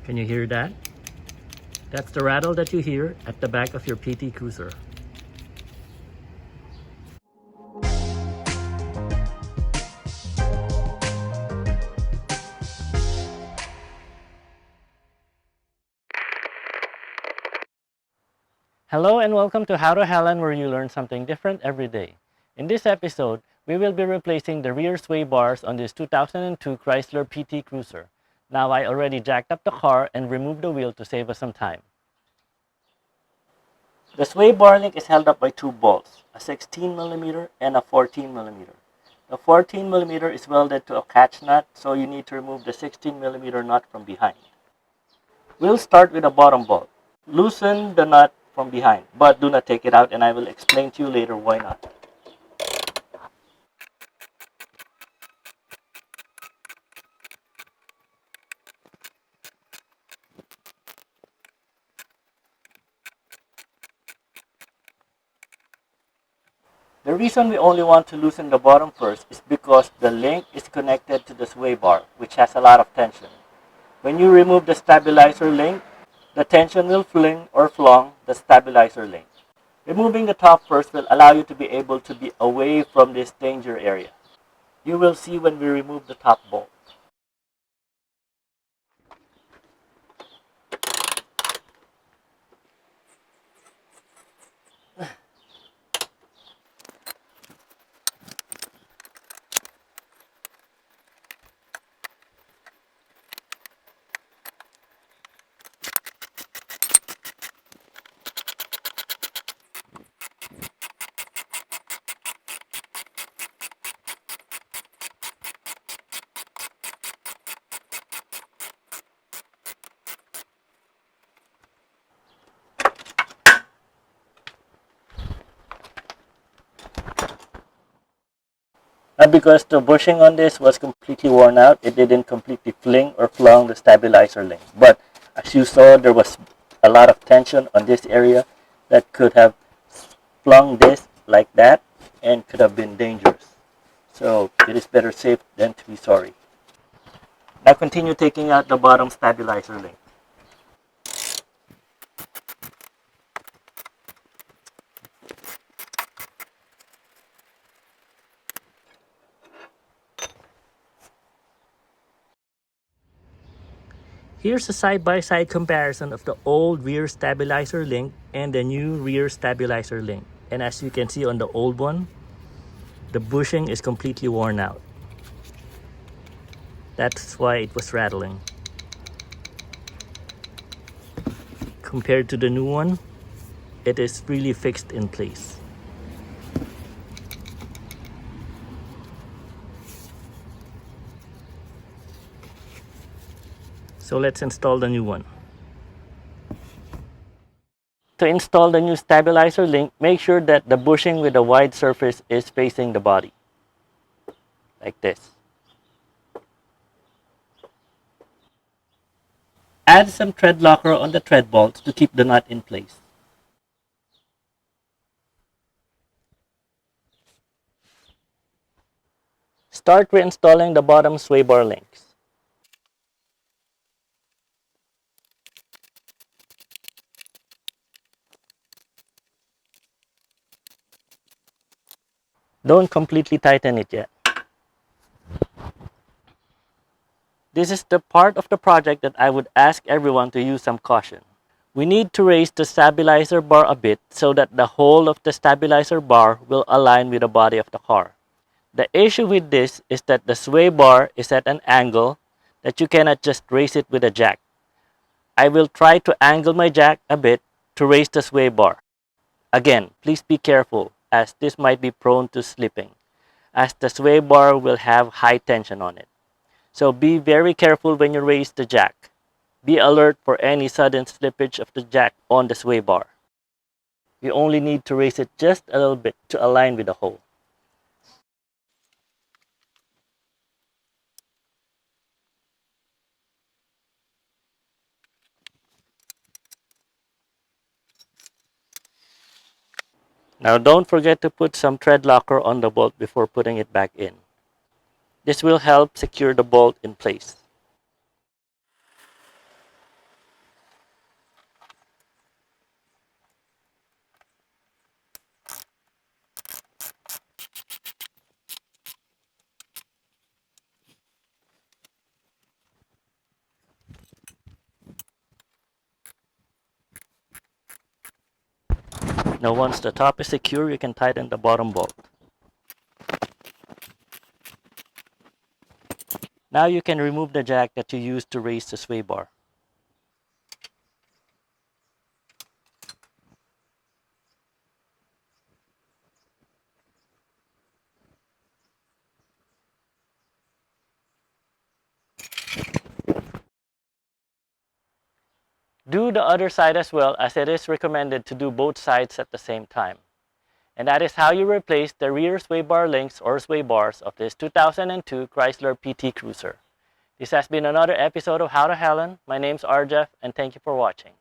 Can you hear that? That's the rattle that you hear at the back of your PT Cruiser. Hello and welcome to How to Helen, where you learn something different every day. In this episode, we will be replacing the rear sway bars on this 2002 Chrysler PT Cruiser. Now I already jacked up the car and removed the wheel to save us some time. The sway bar link is held up by two bolts, a 16mm and a 14mm. The 14mm is welded to a catch nut, so you need to remove the 16mm nut from behind. We'll start with the bottom bolt. Loosen the nut from behind, but do not take it out, and I will explain to you later why not. The reason we only want to loosen the bottom first is because the link is connected to the sway bar, which has a lot of tension. When you remove the stabilizer link, the tension will fling or flung the stabilizer link. Removing the top first will allow you to be able to be away from this danger area. You will see when we remove the top bolt. Now because the bushing on this was completely worn out, it didn't completely fling or flung the stabilizer link. But as you saw, there was a lot of tension on this area that could have flung this like that and could have been dangerous. So it is better safe than to be sorry. Now continue taking out the bottom stabilizer link. Here's a side-by-side comparison of the old rear stabilizer link and the new rear stabilizer link. And as you can see on the old one, the bushing is completely worn out. That's why it was rattling. Compared to the new one, it is really fixed in place. So let's install the new one. To install the new stabilizer link, make sure that the bushing with the wide surface is facing the body. Like this. Add some thread locker on the thread bolts to keep the nut in place. Start reinstalling the bottom sway bar links. Don't completely tighten it yet. This is the part of the project that I would ask everyone to use some caution. We need to raise the stabilizer bar a bit so that the whole of the stabilizer bar will align with the body of the car. The issue with this is that the sway bar is at an angle that you cannot just raise it with a jack. I will try to angle my jack a bit to raise the sway bar. Again, please be careful as this might be prone to slipping, as the sway bar will have high tension on it. So be very careful when you raise the jack. Be alert for any sudden slippage of the jack on the sway bar. You only need to raise it just a little bit to align with the hole. Now don't forget to put some thread locker on the bolt before putting it back in. This will help secure the bolt in place. Now once the top is secure, you can tighten the bottom bolt. Now you can remove the jack that you used to raise the sway bar. Do the other side as well, as it is recommended to do both sides at the same time. And that is how you replace the rear sway bar links or sway bars of this 2002 Chrysler PT Cruiser. This has been another episode of How to Helen. My name's Arjeff, and thank you for watching.